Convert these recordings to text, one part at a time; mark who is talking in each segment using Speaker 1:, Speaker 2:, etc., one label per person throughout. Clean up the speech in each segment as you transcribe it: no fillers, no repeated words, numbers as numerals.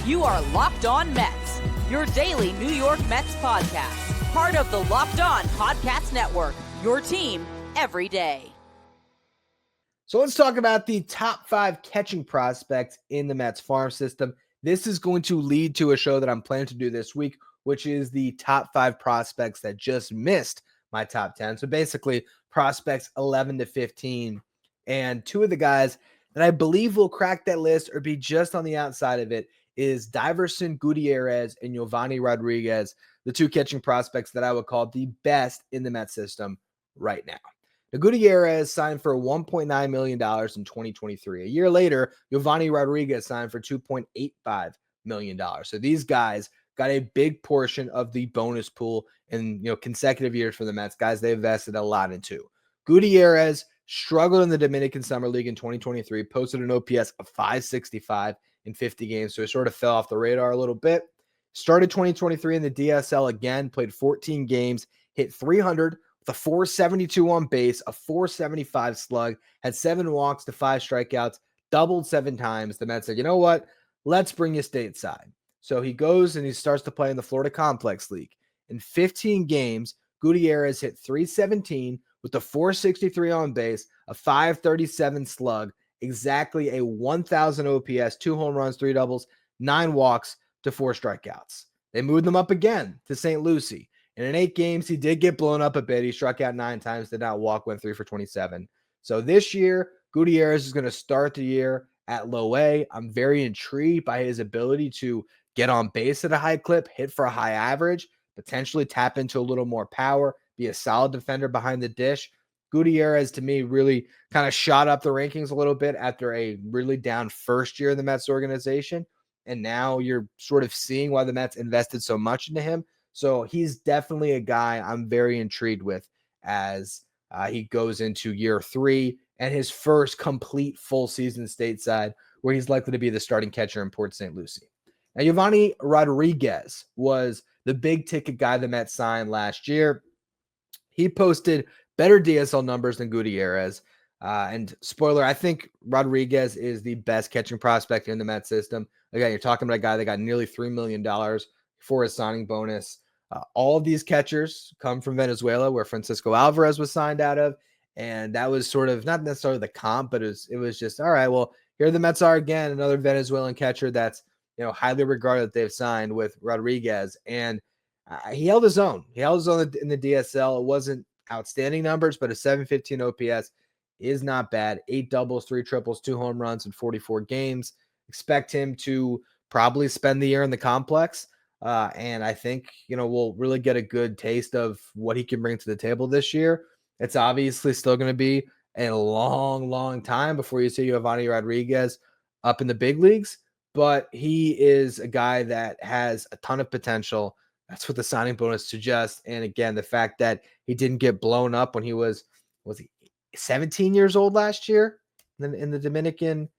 Speaker 1: You are Locked On Mets, your daily New York Mets podcast. Part of the Locked On Podcast Network, your team every day.
Speaker 2: So let's talk about the top 5 catching prospects in the Mets farm system. This is going to lead to a show that I'm planning to do this week, which is the top 5 prospects that just missed my top 10. So basically prospects 11 to 15. And 2 of the guys that I believe will crack that list or be just on the outside of it is Daiverson, Gutierrez, and Yovanny Rodriguez, the 2 catching prospects that I would call the best in the Mets system right now. Now, Gutierrez signed for $1.9 million in 2023. A year later, Yovanny Rodriguez signed for $2.85 million. So these guys got a big portion of the bonus pool in consecutive years for the Mets. Guys they invested a lot into. Gutierrez struggled in the Dominican Summer League in 2023, posted an OPS of 565 in 50 games, so he sort of fell off the radar a little bit. Started 2023 in the DSL again, played 14 games, hit 300 with a 472 on base, a 475 slug, had 7 walks to 5 strikeouts, doubled 7 times. The Mets said, you know what? Let's bring you stateside. So he goes and he starts to play in the Florida Complex League. In 15 games, Gutierrez hit 317 with a 463 on base, a 537 slug, exactly a 1,000 OPS, 2 home runs, 3 doubles, 9 walks to 4 strikeouts. They moved them up again to St. Lucie. And in 8 games, he did get blown up a bit. He struck out 9 times, did not walk, went 3 for 27. So this year, Gutierrez is going to start the year at low A. I'm very intrigued by his ability to get on base at a high clip, hit for a high average, potentially tap into a little more power, be a solid defender behind the dish. Gutierrez, to me, really kind of shot up the rankings a little bit after a really down first year in the Mets organization. And now you're sort of seeing why the Mets invested so much into him. So he's definitely a guy I'm very intrigued with as he goes into year 3 and his first complete full season stateside, where he's likely to be the starting catcher in Port St. Lucie. Now, Yovanny Rodriguez was the big ticket guy the Mets signed last year. He posted better DSL numbers than Gutierrez. And spoiler, I think Rodriguez is the best catching prospect in the Mets system. Again, you're talking about a guy that got nearly $3 million for his signing bonus. All of these catchers come from Venezuela, where Francisco Alvarez was signed out of. And that was sort of not necessarily the comp, but it was just, all right, well, here the Mets are again, another Venezuelan catcher that's highly regarded that they've signed with Rodriguez. And he held his own. He held his own in the DSL. It wasn't outstanding numbers, but a 715 OPS is not bad. 8 doubles, 3 triples, 2 home runs in 44 games. Expect him to probably spend the year in the complex. And I think, we'll really get a good taste of what he can bring to the table this year. It's obviously still going to be a long, long time before you see Yovanny Rodriguez up in the big leagues, but he is a guy that has a ton of potential. That's what the signing bonus suggests. And again, the fact that he didn't get blown up when he was he 17 years old last year in the Dominican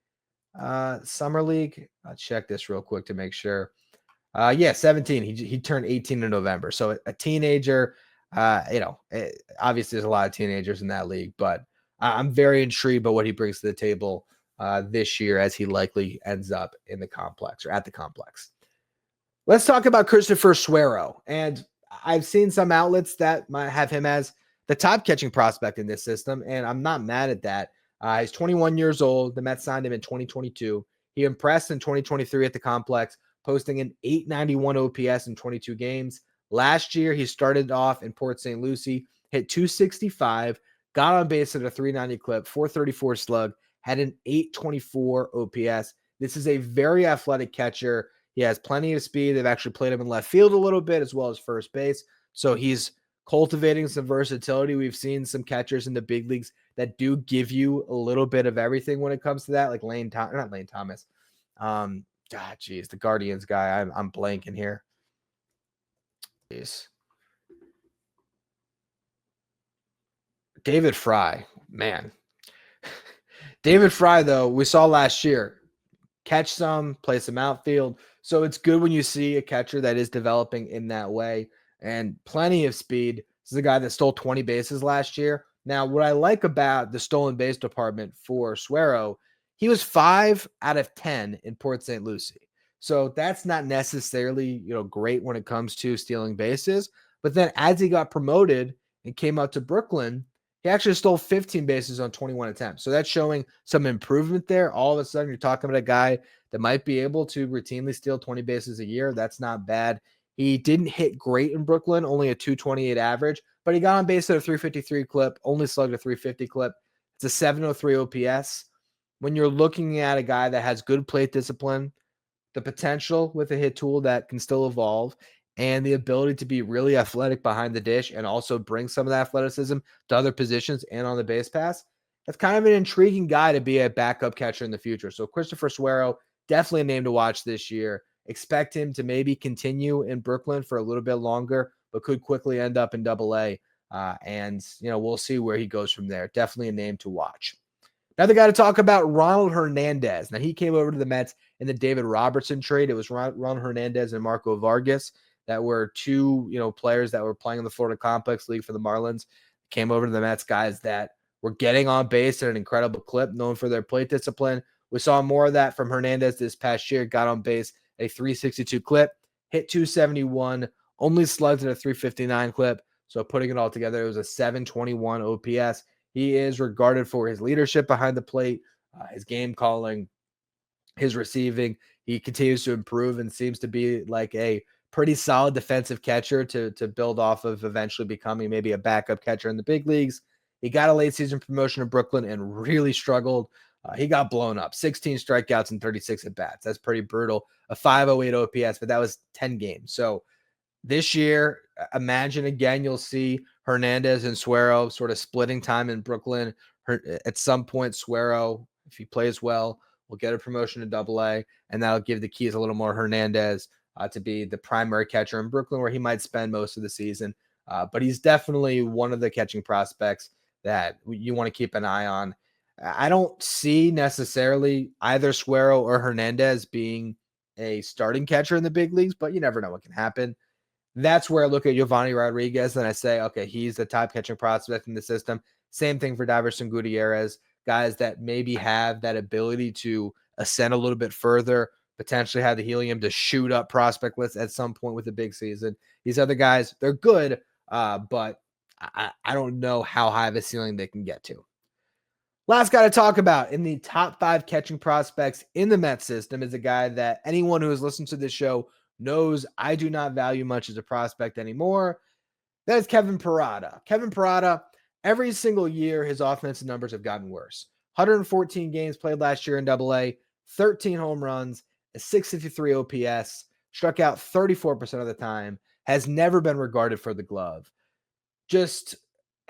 Speaker 2: Summer League? I'll check this real quick to make sure. 17. He turned 18 in November. So a teenager, obviously there's a lot of teenagers in that league, but I'm very intrigued by what he brings to the table this year as he likely ends up in the complex or at the complex. Let's talk about Christopher Suero. And I've seen some outlets that might have him as the top catching prospect in this system, and I'm not mad at that. He's 21 years old. The Mets signed him in 2022. He impressed in 2023 at the complex, posting an 891 OPS in 22 games. Last year, he started off in Port St. Lucie, hit 265, got on base at a 390 clip, 434 slug, had an 824 OPS. This is a very athletic catcher. He has plenty of speed. They've actually played him in left field a little bit as well as first base. So he's cultivating some versatility. We've seen some catchers in the big leagues that do give you a little bit of everything when it comes to that, like not Lane Thomas. The Guardians guy. I'm blanking here. Jeez. David Fry, man. David Fry, though, we saw last year, catch some, play some outfield. So it's good when you see a catcher that is developing in that way and plenty of speed. This is a guy that stole 20 bases last year. Now, what I like about the stolen base department for Suero, he was 5 out of 10 in Port St. Lucie. So that's not necessarily, great when it comes to stealing bases. But then as he got promoted and came out to Brooklyn, he actually stole 15 bases on 21 attempts. So that's showing some improvement there. All of a sudden, you're talking about a guy that might be able to routinely steal 20 bases a year. That's not bad. He didn't hit great in Brooklyn, only a 228 average, but he got on base at a 353 clip, only slugged a 350 clip. It's a 703 OPS. When you're looking at a guy that has good plate discipline, the potential with a hit tool that can still evolve, and the ability to be really athletic behind the dish and also bring some of that athleticism to other positions and on the base pass, that's kind of an intriguing guy to be a backup catcher in the future. So Christopher Suero, definitely a name to watch this year. Expect him to maybe continue in Brooklyn for a little bit longer, but could quickly end up in Double-A. And we'll see where he goes from there. Definitely a name to watch. Another guy to talk about, Ronald Hernandez. Now, he came over to the Mets in the David Robertson trade. It was Ronald Hernandez and Marco Vargas that were two, players that were playing in the Florida Complex League for the Marlins. Came over to the Mets, guys that were getting on base at an incredible clip, known for their plate discipline. We saw more of that from Hernandez this past year. Got on base a 362 clip, hit 271, only slugged at a 359 clip. So putting it all together, it was a 721 OPS. He is regarded for his leadership behind the plate, his game calling, his receiving. He continues to improve and seems to be like a pretty solid defensive catcher to build off of, eventually becoming maybe a backup catcher in the big leagues. He got a late season promotion to Brooklyn and really struggled. He got blown up, 16 strikeouts and 36 at bats. That's pretty brutal. A 508 OPS, but that was 10 games. So this year, imagine again, you'll see Hernandez and Suero sort of splitting time in Brooklyn. At some point, Suero, if he plays well, will get a promotion to Double-A, and that'll give the keys a little more Hernandez to be the primary catcher in Brooklyn, where he might spend most of the season. But he's definitely one of the catching prospects that you want to keep an eye on. I don't see necessarily either Suero or Hernandez being a starting catcher in the big leagues, but you never know what can happen. That's where I look at Yovanny Rodriguez and I say, okay, he's the top catching prospect in the system. Same thing for Daiverson Gutierrez, guys that maybe have that ability to ascend a little bit further, potentially have the helium to shoot up prospect lists at some point with a big season. These other guys, they're good, but I don't know how high of a ceiling they can get to. Last guy to talk about in the top 5 catching prospects in the Mets system is a guy that anyone who has listened to this show knows I do not value much as a prospect anymore. That is Kevin Parada. Kevin Parada, every single year, his offensive numbers have gotten worse. 114 games played last year in Double-A, 13 home runs, a 653 OPS, struck out 34% of the time, has never been regarded for the glove. Just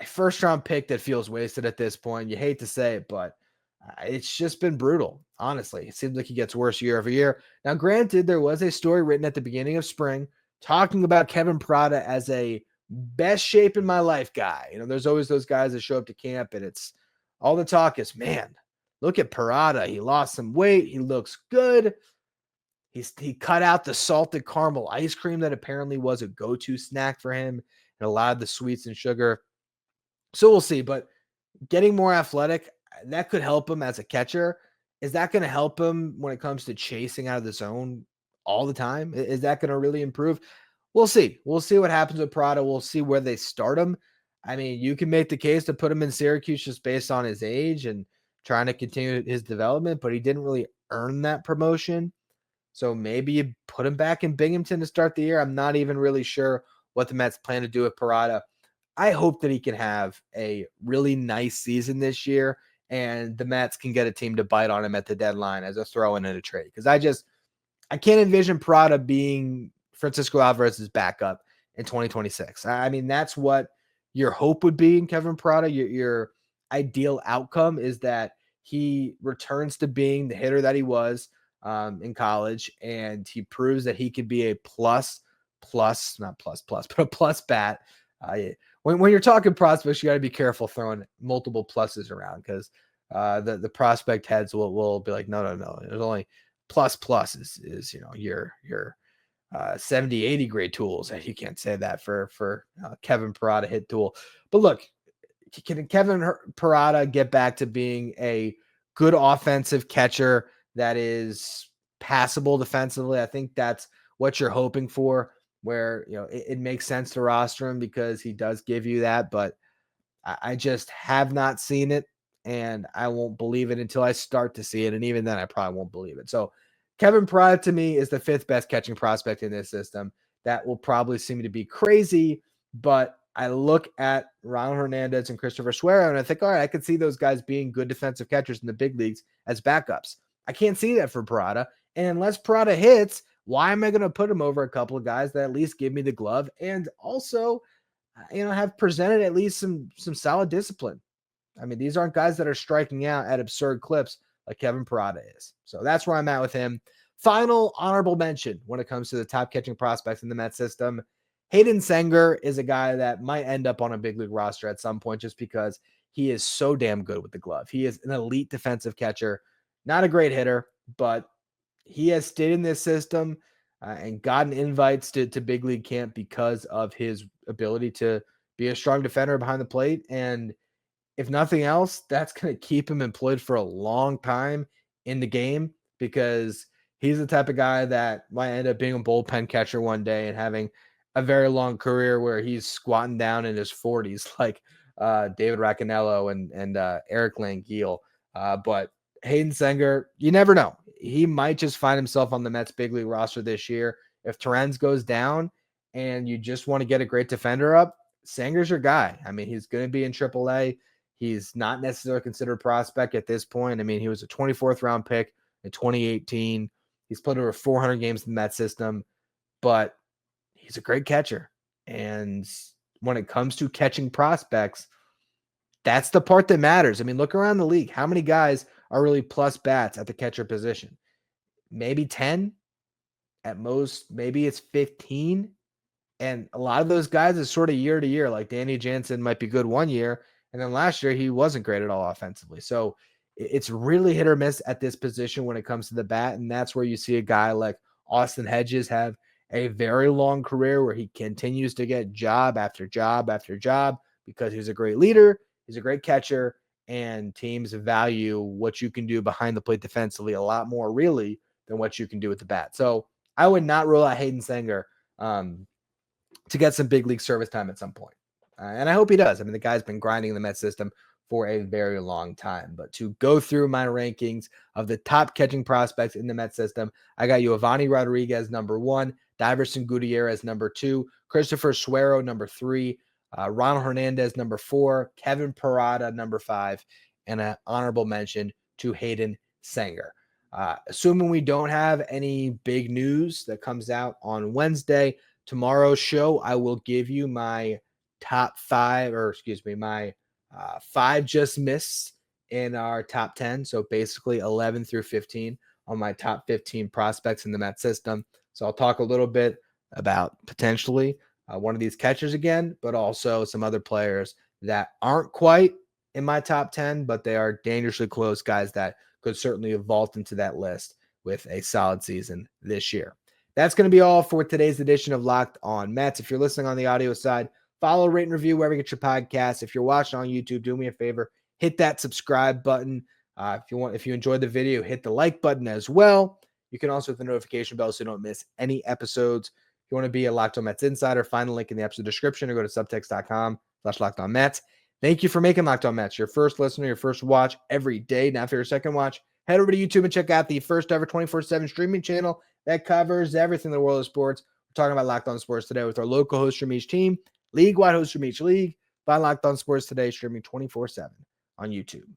Speaker 2: a first-round pick that feels wasted at this point. You hate to say it, but it's just been brutal, honestly. It seems like he gets worse year over year. Now, granted, there was a story written at the beginning of spring talking about Kevin Parada as a best shape in my life guy. There's always those guys that show up to camp, and it's all the talk is, man, look at Parada. He lost some weight. He looks good. He cut out the salted caramel ice cream that apparently was a go-to snack for him and allowed the sweets and sugar. So we'll see, but getting more athletic, that could help him as a catcher. Is that going to help him when it comes to chasing out of the zone all the time? Is that going to really improve? We'll see. We'll see what happens with Parada. We'll see where they start him. I mean, you can make the case to put him in Syracuse just based on his age and trying to continue his development, but he didn't really earn that promotion. So maybe you put him back in Binghamton to start the year. I'm not even really sure what the Mets plan to do with Parada. I hope that he can have a really nice season this year and the Mets can get a team to bite on him at the deadline as a throw-in and a trade. Because I can't envision Parada being Francisco Alvarez's backup in 2026. I mean, that's what your hope would be in Kevin Parada. Your ideal outcome is that he returns to being the hitter that he was in college, and he proves that he could be a not plus, but a plus bat. When you're talking prospects, you got to be careful throwing multiple pluses around because the prospect heads will be like, no. There's only plus is your 70, 80 grade tools. You can't say that for Kevin Parada hit tool. But look, can Kevin Parada get back to being a good offensive catcher that is passable defensively. I think that's what you're hoping for, where, it makes sense to roster him because he does give you that, but I just have not seen it, and I won't believe it until I start to see it, and even then I probably won't believe it. So Kevin Parada to me is the 5th best catching prospect in this system. That will probably seem to be crazy, but I look at Ronald Hernandez and Christopher Suero, and I think, all right, I could see those guys being good defensive catchers in the big leagues as backups. I can't see that for Parada, and unless Parada hits, why am I going to put him over a couple of guys that at least give me the glove and also, have presented at least some solid discipline? I mean, these aren't guys that are striking out at absurd clips like Kevin Parada is. So that's where I'm at with him. Final honorable mention when it comes to the top catching prospects in the Mets system. Hayden Senger is a guy that might end up on a big league roster at some point just because he is so damn good with the glove. He is an elite defensive catcher, not a great hitter, but he has stayed in this system and gotten invites to big league camp because of his ability to be a strong defender behind the plate. And if nothing else, that's going to keep him employed for a long time in the game because he's the type of guy that might end up being a bullpen catcher one day and having a very long career where he's squatting down in his 40s like David Raccanello and Eric Langeal. But Hayden Senger, you never know. He might just find himself on the Mets big league roster this year. If Torrens goes down and you just want to get a great defender up, Senger's your guy. I mean, he's going to be in AAA. He's not necessarily considered a prospect at this point. I mean, he was a 24th round pick in 2018. He's played over 400 games in that system, but he's a great catcher. And when it comes to catching prospects, that's the part that matters. I mean, look around the league. How many guys are really plus bats at the catcher position? Maybe 10 at most. Maybe it's 15. And a lot of those guys is sort of year to year. Like Danny Jansen might be good one year, and then last year he wasn't great at all offensively. So it's really hit or miss at this position when it comes to the bat. And that's where you see a guy like Austin Hedges have a very long career where he continues to get job after job after job because he's a great leader, he's a great catcher, and teams value what you can do behind the plate defensively a lot more really than what you can do with the bat. So I would not rule out Hayden Senger to get some big league service time at some point. And I hope he does. I mean, the guy's been grinding in the Mets system for a very long time. But to go through my rankings of the top catching prospects in the Mets system, I got Yovanny Rodriguez, number 1, Daiverson Gutierrez, number 2, Christopher Suero, number 3, Ronald Hernandez, number 4, Kevin Parada, number 5, and an honorable mention to Hayden Senger. Assuming we don't have any big news that comes out on Wednesday, tomorrow's show, I will give you my top 5, my 5 just missed in our top 10. So basically 11 through 15 on my top 15 prospects in the Mets system. So I'll talk a little bit about potentially one of these catchers again, but also some other players that aren't quite in my top 10, but they are dangerously close guys that could certainly vault into that list with a solid season this year. That's going to be all for today's edition of Locked On Mets. If you're listening on the audio side, follow, rate, and review wherever you get your podcasts. If you're watching on YouTube, do me a favor, hit that subscribe button. If you enjoyed the video, hit the like button as well. You can also hit the notification bell so you don't miss any episodes. If you want to be a Locked On Mets insider, find the link in the episode description or go to subtext.com/LockedOnMets. Thank you for making Locked On Mets your first listener, your first watch every day. Now for your second watch, head over to YouTube and check out the first ever 24/7 streaming channel that covers everything in the world of sports. We're talking about Locked On Sports today with our local host from each team, league-wide host from each league. Find Locked On Sports today streaming 24/7 on YouTube.